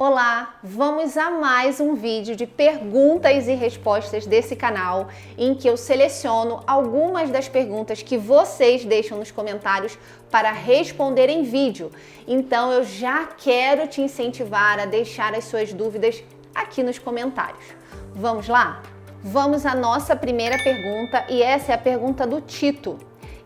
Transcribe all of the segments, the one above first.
Olá, vamos a mais um vídeo de perguntas e respostas desse canal, em que eu seleciono algumas das perguntas que vocês deixam nos comentários para responder em vídeo. Então eu já quero te incentivar a deixar as suas dúvidas aqui nos comentários. Vamos lá? Vamos à nossa primeira pergunta e essa é a pergunta do Tito.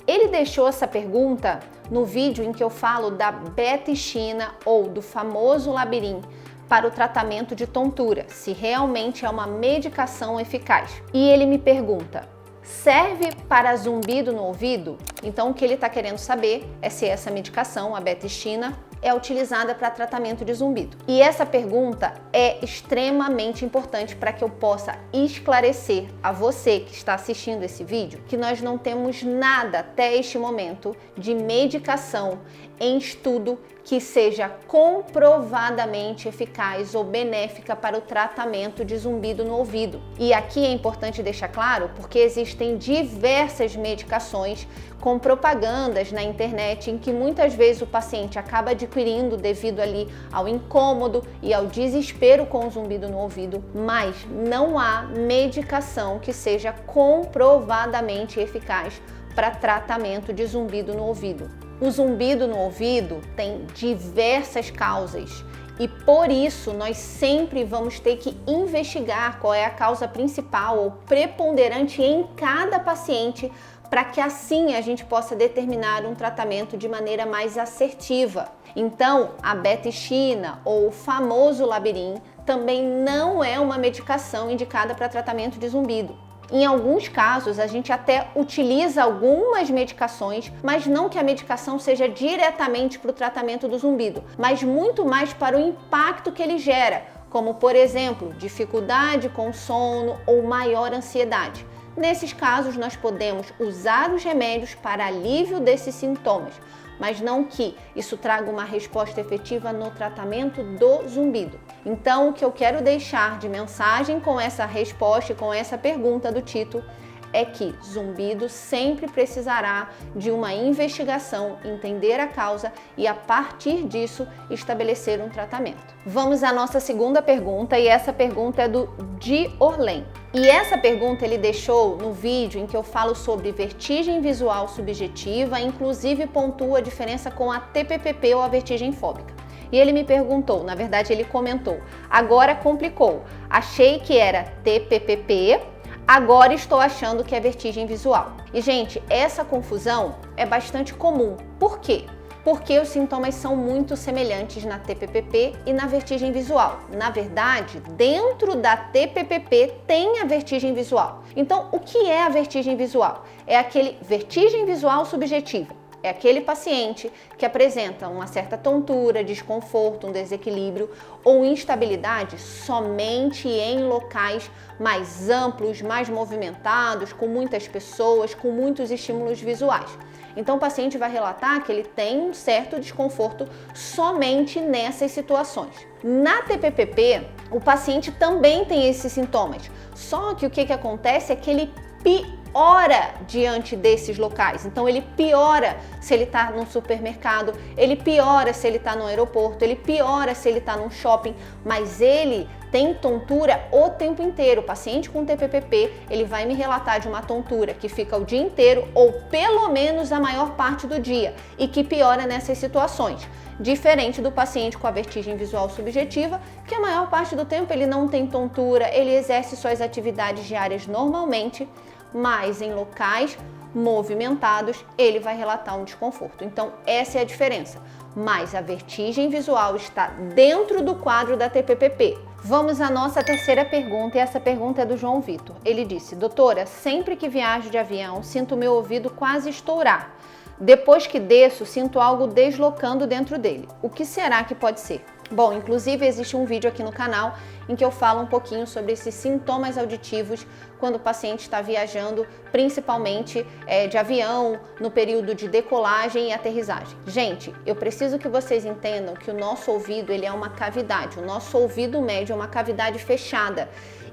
Ele deixou essa pergunta no vídeo em que eu falo da beticina ou do famoso Labirin para o tratamento de tontura, se realmente é uma medicação eficaz. E ele me pergunta, serve para zumbido no ouvido? Então o que ele está querendo saber é se essa medicação, a beticina, é utilizada para tratamento de zumbido. E essa pergunta é extremamente importante para que eu possa esclarecer a você que está assistindo esse vídeo que nós não temos nada até este momento de medicação em estudo que seja comprovadamente eficaz ou benéfica para o tratamento de zumbido no ouvido. E aqui é importante deixar claro porque existem diversas medicações com propagandas na internet em que muitas vezes o paciente acaba adquirindo devido ali ao incômodo e ao desespero com o zumbido no ouvido, mas não há medicação que seja comprovadamente eficaz para tratamento de zumbido no ouvido. O zumbido no ouvido tem diversas causas e por isso nós sempre vamos ter que investigar qual é a causa principal ou preponderante em cada paciente para que assim a gente possa determinar um tratamento de maneira mais assertiva. Então, a beticina ou o famoso Labirin também não é uma medicação indicada para tratamento de zumbido. Em alguns casos, a gente até utiliza algumas medicações, mas não que a medicação seja diretamente para o tratamento do zumbido, mas muito mais para o impacto que ele gera, como, por exemplo, dificuldade com sono ou maior ansiedade. Nesses casos, nós podemos usar os remédios para alívio desses sintomas, mas não que isso traga uma resposta efetiva no tratamento do zumbido. Então, o que eu quero deixar de mensagem com essa resposta e com essa pergunta do Tito é que zumbido sempre precisará de uma investigação, entender a causa e a partir disso estabelecer um tratamento. Vamos à nossa segunda pergunta e essa pergunta é do Di Orlen. E essa pergunta ele deixou no vídeo em que eu falo sobre vertigem visual subjetiva, inclusive pontua a diferença com a TPPP ou a vertigem fóbica. E ele me perguntou, na verdade ele comentou, agora complicou, achei que era TPPP, agora estou achando que é vertigem visual. E gente, essa confusão é bastante comum. Por quê? Porque os sintomas são muito semelhantes na TPPP e na vertigem visual. Na verdade, dentro da TPPP tem a vertigem visual. Então, o que é a vertigem visual? É aquele vertigem visual subjetiva. É aquele paciente que apresenta uma certa tontura, desconforto, um desequilíbrio ou instabilidade somente em locais mais amplos, mais movimentados, com muitas pessoas, com muitos estímulos visuais. Então o paciente vai relatar que ele tem um certo desconforto somente nessas situações. Na TPPP, o paciente também tem esses sintomas, só que o que acontece é que ele piora diante desses locais. Então ele piora se ele está num supermercado, ele piora se ele está no aeroporto, ele piora se ele está num shopping, mas ele tem tontura o tempo inteiro. O paciente com TPPP, ele vai me relatar de uma tontura que fica o dia inteiro ou pelo menos a maior parte do dia e que piora nessas situações. Diferente do paciente com a vertigem visual subjetiva, que a maior parte do tempo ele não tem tontura, ele exerce suas atividades diárias normalmente, mas em locais movimentados ele vai relatar um desconforto. Então essa é a diferença. Mas a vertigem visual está dentro do quadro da TPPP. Vamos à nossa terceira pergunta e essa pergunta é do João Vitor. Ele disse, doutora, sempre que viajo de avião sinto meu ouvido quase estourar. Depois que desço, sinto algo deslocando dentro dele. O que será que pode ser? Bom, inclusive existe um vídeo aqui no canal em que eu falo um pouquinho sobre esses sintomas auditivos quando o paciente está viajando, principalmente de avião, no período de decolagem e aterrissagem. Gente, eu preciso que vocês entendam que o nosso ouvido ele é uma cavidade, o nosso ouvido médio é uma cavidade fechada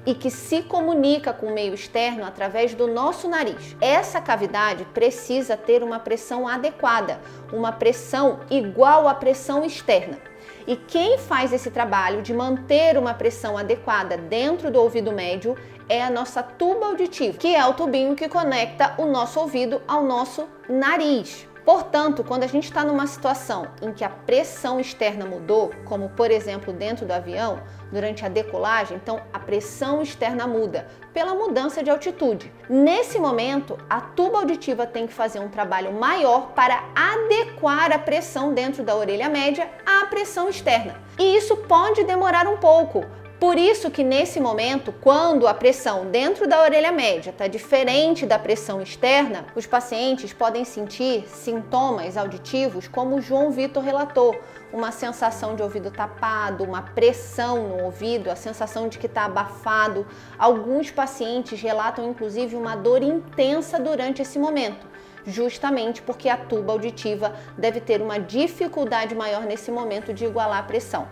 e que se comunica com o meio externo através do nosso nariz. Essa cavidade precisa ter uma pressão adequada, uma pressão igual à pressão externa. E quem faz esse trabalho de manter uma pressão adequada dentro do ouvido médio é a nossa tuba auditiva, que é o tubinho que conecta o nosso ouvido ao nosso nariz. Portanto, quando a gente está numa situação em que a pressão externa mudou, como por exemplo dentro do avião, durante a decolagem, então a pressão externa muda pela mudança de altitude. Nesse momento, a tuba auditiva tem que fazer um trabalho maior para adequar a pressão dentro da orelha média à pressão externa. E isso pode demorar um pouco. Por isso que nesse momento, quando a pressão dentro da orelha média está diferente da pressão externa, os pacientes podem sentir sintomas auditivos como o João Vitor relatou, uma sensação de ouvido tapado, uma pressão no ouvido, a sensação de que está abafado. Alguns pacientes relatam inclusive uma dor intensa durante esse momento, justamente porque a tuba auditiva deve ter uma dificuldade maior nesse momento de igualar a pressão.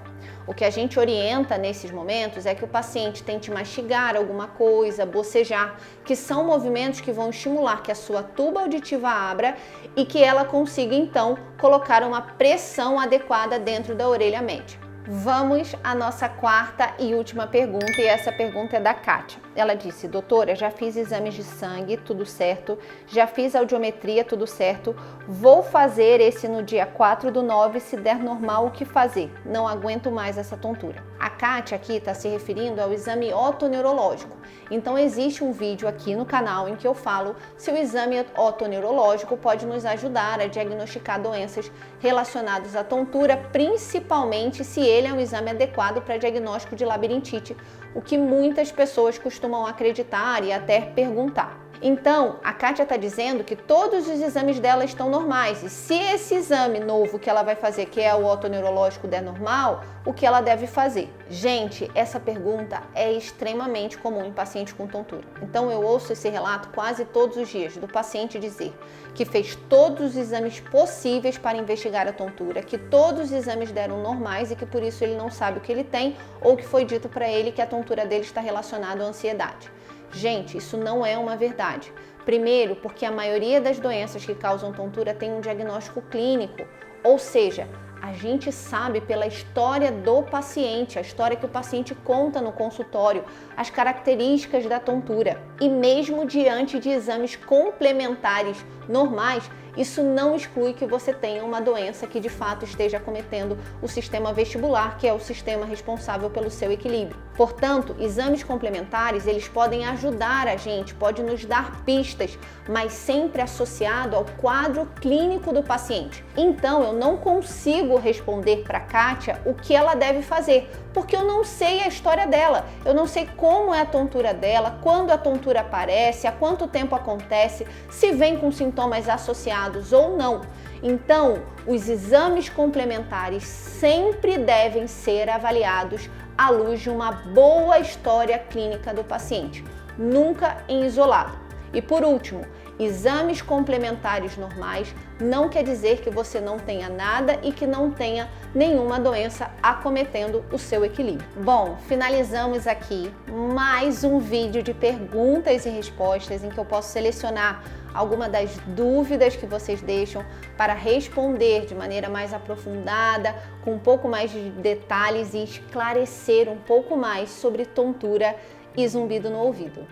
O que a gente orienta nesses momentos é que o paciente tente mastigar alguma coisa, bocejar, que são movimentos que vão estimular que a sua tuba auditiva abra e que ela consiga então colocar uma pressão adequada dentro da orelha média. Vamos à nossa quarta e última pergunta, e essa pergunta é da Kátia. Ela disse: doutora, já fiz exames de sangue, tudo certo, já fiz audiometria, tudo certo, vou fazer esse no dia 4/9, se der normal, o que fazer? Não aguento mais essa tontura. A Kátia aqui está se referindo ao exame otoneurológico. Então existe um vídeo aqui no canal em que eu falo se o exame otoneurológico pode nos ajudar a diagnosticar doenças relacionadas à tontura, principalmente se ele é um exame adequado para diagnóstico de labirintite, o que muitas pessoas costumam acreditar e até perguntar. Então, a Kátia está dizendo que todos os exames dela estão normais, e se esse exame novo que ela vai fazer, que é o otoneurológico, der normal, o que ela deve fazer? Gente, essa pergunta é extremamente comum em pacientes com tontura. Então, eu ouço esse relato quase todos os dias do paciente dizer que fez todos os exames possíveis para investigar a tontura, que todos os exames deram normais e que por isso ele não sabe o que ele tem, ou que foi dito para ele que a tontura dele está relacionada à ansiedade. Gente, isso não é uma verdade. Primeiro, porque a maioria das doenças que causam tontura tem um diagnóstico clínico, ou seja, a gente sabe pela história do paciente, a história que o paciente conta no consultório, as características da tontura. E mesmo diante de exames complementares normais, isso não exclui que você tenha uma doença que de fato esteja acometendo o sistema vestibular, que é o sistema responsável pelo seu equilíbrio. Portanto, exames complementares, eles podem ajudar a gente, pode nos dar pistas, mas sempre associado ao quadro clínico do paciente. Então, eu não consigo responder para a Kátia o que ela deve fazer, porque eu não sei a história dela, eu não sei como é a tontura dela, quando a tontura aparece, há quanto tempo acontece, se vem com sintomas associados ou não. Então, os exames complementares sempre devem ser avaliados à luz de uma boa história clínica do paciente, nunca em isolado. E por último, exames complementares normais não quer dizer que você não tenha nada e que não tenha nenhuma doença acometendo o seu equilíbrio. Bom, finalizamos aqui mais um vídeo de perguntas e respostas em que eu posso selecionar alguma das dúvidas que vocês deixam para responder de maneira mais aprofundada, com um pouco mais de detalhes e esclarecer um pouco mais sobre tontura e zumbido no ouvido.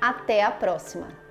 Até a próxima!